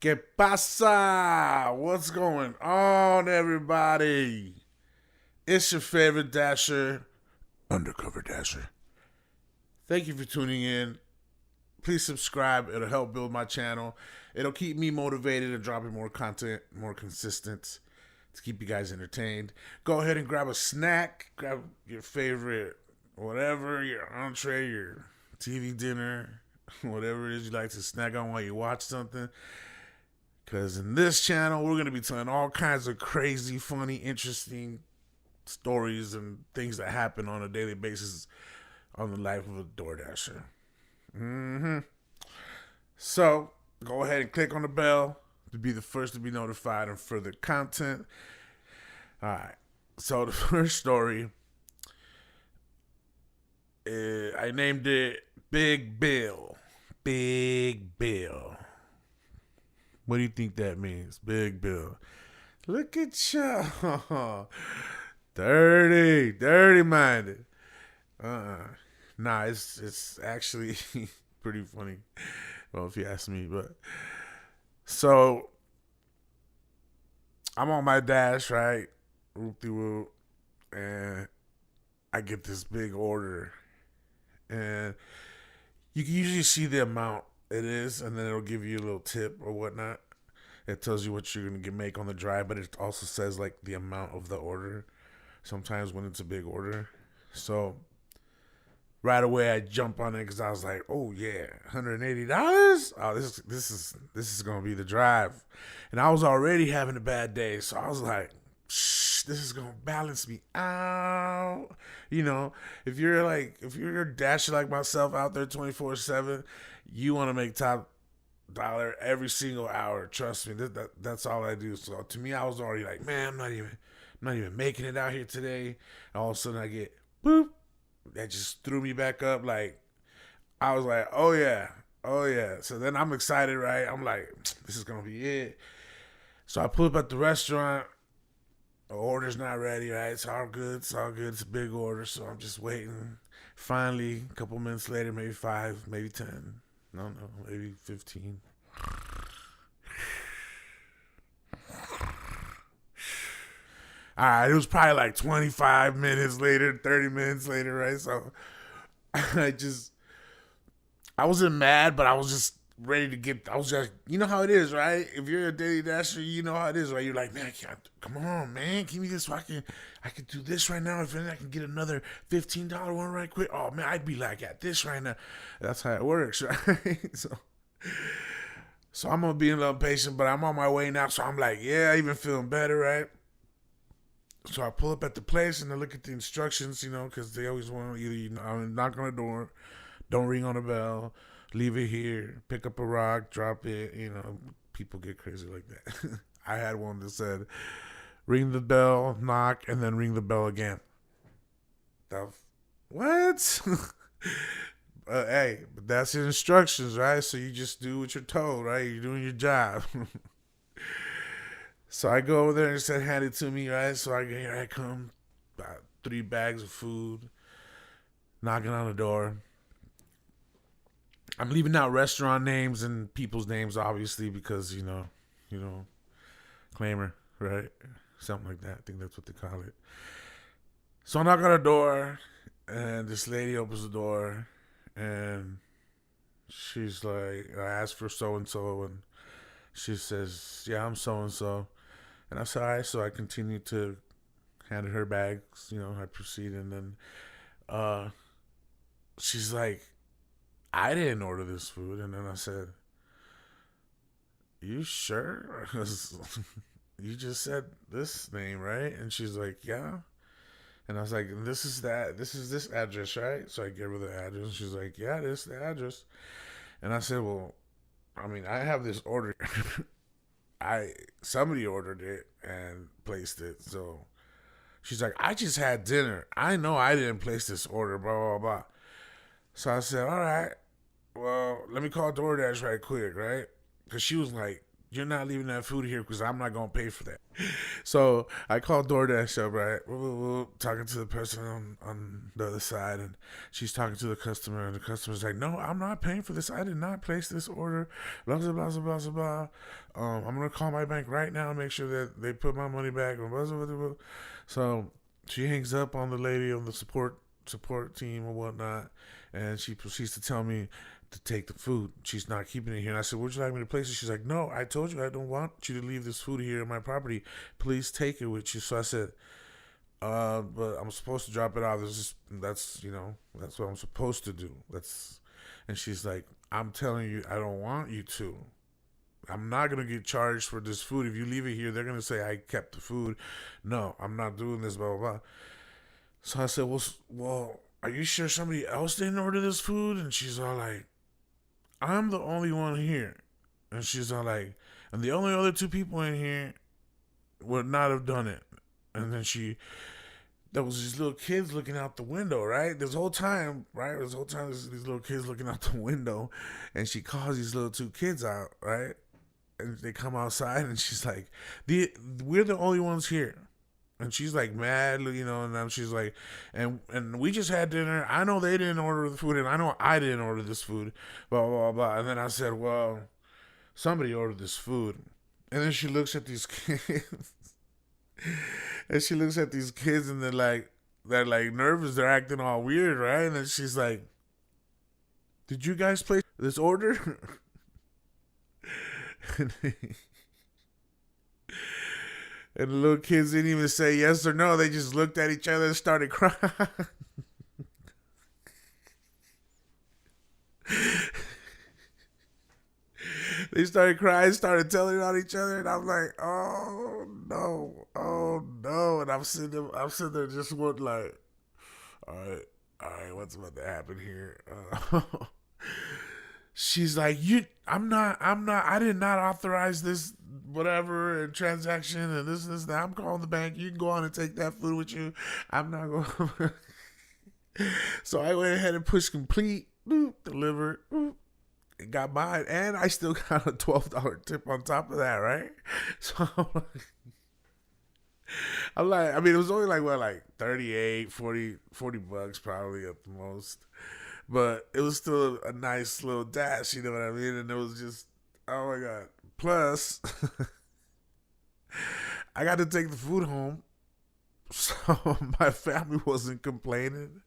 ¿Qué pasa? What's going on, everybody? It's your favorite Dasher, Undercover Dasher. Thank you for tuning in. Please subscribe. It'll help build my channel. It'll keep me motivated and dropping more content, more consistent to keep you guys entertained. Go ahead and grab a snack. Grab your favorite, whatever, your entree, your TV dinner, whatever it is you like to snack on while you watch something. Because in this channel, we're going to be telling all kinds of crazy, funny, interesting stories and things that happen on a daily basis on the life of a DoorDasher. So, go ahead and click on the bell to be the first to be notified of further content. All right. So, the first story, I named it Big Bill. Big Bill. What do you think that means? Big Bill. Look at y'all. Dirty minded. Nah, it's actually pretty funny. Well, if you ask me, but so I'm on my dash, right? Whoop-de-whoop. And I get this big order. And you can usually see the amount it is, and then it'll give you a little tip or whatnot. It tells you what you're going to make on the drive, but it also says like the amount of the order sometimes when it's a big order. So right away I jump on it because I was like, oh yeah, $180? Oh, this is going to be the drive. And I was already having a bad day, so I was like, this is going to balance me out. You know, if you're a dasher like myself out there 24/7, you want to make top dollar every single hour. Trust me, that's all I do. So to me, I was already like, man, I'm not even making it out here today. And all of a sudden I get boop. That just threw me back up. Like, I was like, oh yeah. So then I'm excited, right? I'm like, this is gonna be it. So I pull up at the restaurant. The order's not ready, right? It's all good. It's a big order, so I'm just waiting. Finally, a couple minutes later, maybe 5, maybe 10. No, maybe 15. All right, it was probably like 25 minutes later, 30 minutes later, right? So I wasn't mad, but I was just ready to get, I was just, you know how it is, right? If you're a daily dasher, you know how it is, right? You're like, man, come on, man, give me this so I can do this right now. If I can get another $15 one right quick, oh man, I'd be like at this right now. That's how it works, right? So I'm gonna be a little patient, but I'm on my way now. So I'm like, yeah, even feeling better, right? So I pull up at the place and I look at the instructions, you know, because they always want either knock on the door, don't ring on the bell, leave it here, pick up a rock, drop it. You know, people get crazy like that. I had one that said, ring the bell, knock, and then ring the bell again. What? Hey, but that's the instructions, right? So you just do what you're told, right? You're doing your job. So I go over there and said, hand it to me, right? So here I come, about 3 bags of food, knocking on the door. I'm leaving out restaurant names and people's names, obviously, because, you know, claimer, right? Something like that. I think that's what they call it. So I knock on the door, and this lady opens the door, and she's like, I asked for so-and-so, and she says, yeah, I'm so-and-so. And I said, all right. So I continued to hand her bags. You know, I proceed. And then she's like, I didn't order this food. And then I said, you sure? You just said this name, right? And she's like, yeah. And I was like, this is this address, right? So I gave her the address. She's like, yeah, this is the address. And I said, well, I mean, I have this order. Somebody ordered it and placed it. So she's like, I just had dinner. I know I didn't place this order, blah, blah, blah. So I said, all right, well, let me call DoorDash right quick, right? Because she was like you're not leaving that food here because I'm not gonna pay for that. So I called DoorDash up, right? Talking to the person on the other side, and she's talking to the customer, and the customer's like, "No, I'm not paying for this. I did not place this order." Blah blah blah blah blah blah. I'm gonna call my bank right now and make sure that they put my money back. Blah, blah, blah, blah. So she hangs up on the lady on the support team or whatnot, and she proceeds to tell me to take the food. She's not keeping it here. And I said, would you like me to place it? She's like, no, I told you I don't want you to leave this food here on my property. Please take it with you. So I said, but I'm supposed to drop it off. That's what I'm supposed to do. And she's like, I'm telling you, I don't want you to. I'm not going to get charged for this food. If you leave it here, they're going to say I kept the food. No, I'm not doing this, blah, blah, blah. So I said, well, are you sure somebody else didn't order this food? And she's all like, I'm the only one here. And she's all like, and the only other two people in here would not have done it. And then there was these little kids looking out the window, right? This whole time, there's these little kids looking out the window. And she calls these little two kids out, right? And they come outside and she's like, we're the only ones here. And she's like mad, and then she's like, and we just had dinner. I know they didn't order the food, and I know I didn't order this food, blah, blah, blah. And then I said, well, somebody ordered this food. And then she looks at these kids, and they're like nervous. They're acting all weird, right? And then she's like, did you guys place this order? And the little kids didn't even say yes or no. They just looked at each other and started crying. They started crying, started telling on each other, and I'm like, oh no. And I'm sitting there just one like, all right, what's about to happen here? She's like, I did not authorize this whatever and transaction and this, that. I'm calling the bank. You can go on and take that food with you. I'm not going. So I went ahead and pushed complete, delivered, and got mine. And I still got a $12 tip on top of that, right? So I'm like, I mean, it was only like 38, 40 bucks probably at the most. But it was still a nice little dash, you know what I mean? And it was just, oh my God. Plus, I got to take the food home. So my family wasn't complaining.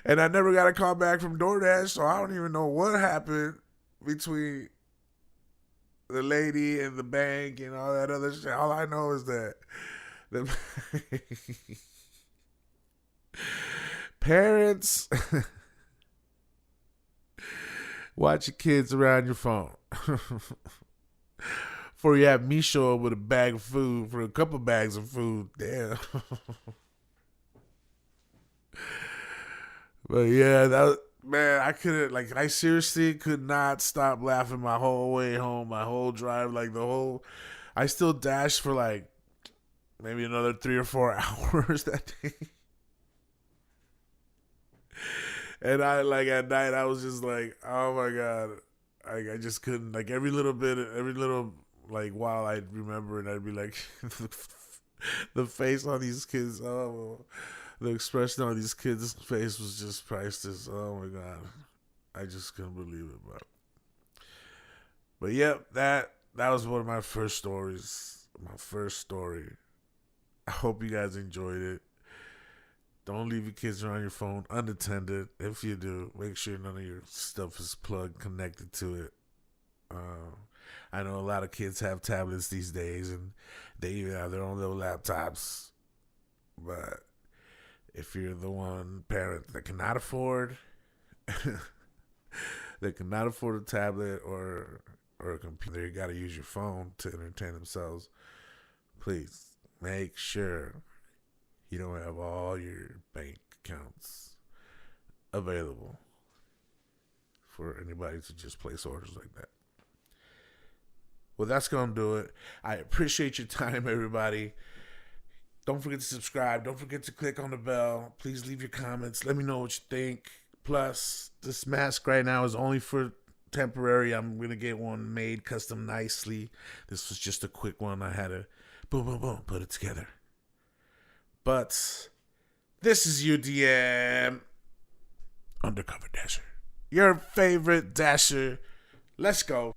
And I never got a call back from DoorDash, so I don't even know what happened between the lady and the bank and all that other shit. All I know is that the parents... Watch your kids around your phone. Before you have me show up with a bag of food, for a couple bags of food. Damn. But yeah, man, I seriously could not stop laughing my whole way home, my whole drive, I still dashed for like maybe another 3 or 4 hours that day. And I at night I was just like, oh my God, I just couldn't, every little while I'd remember and I'd be like, the face on these kids, the expression on these kids' face was just priceless. Oh my God, I just couldn't believe it, but yep, that was one of my first stories, my first story. I hope you guys enjoyed it. Don't leave your kids around your phone unattended. If you do, make sure none of your stuff is connected to it. I know a lot of kids have tablets these days, and they even have their own little laptops. But if you're the one parent that cannot afford, a tablet or a computer, you got to use your phone to entertain themselves. Please make sure you don't have all your bank accounts available for anybody to just place orders like that. Well, that's going to do it. I appreciate your time, everybody. Don't forget to subscribe. Don't forget to click on the bell. Please leave your comments. Let me know what you think. Plus, this mask right now is only for temporary. I'm gonna get one made custom nicely. This was just a quick one. I had to boom, boom, boom, put it together. But this is UDM Undercover Dasher, your favorite Dasher. Let's go.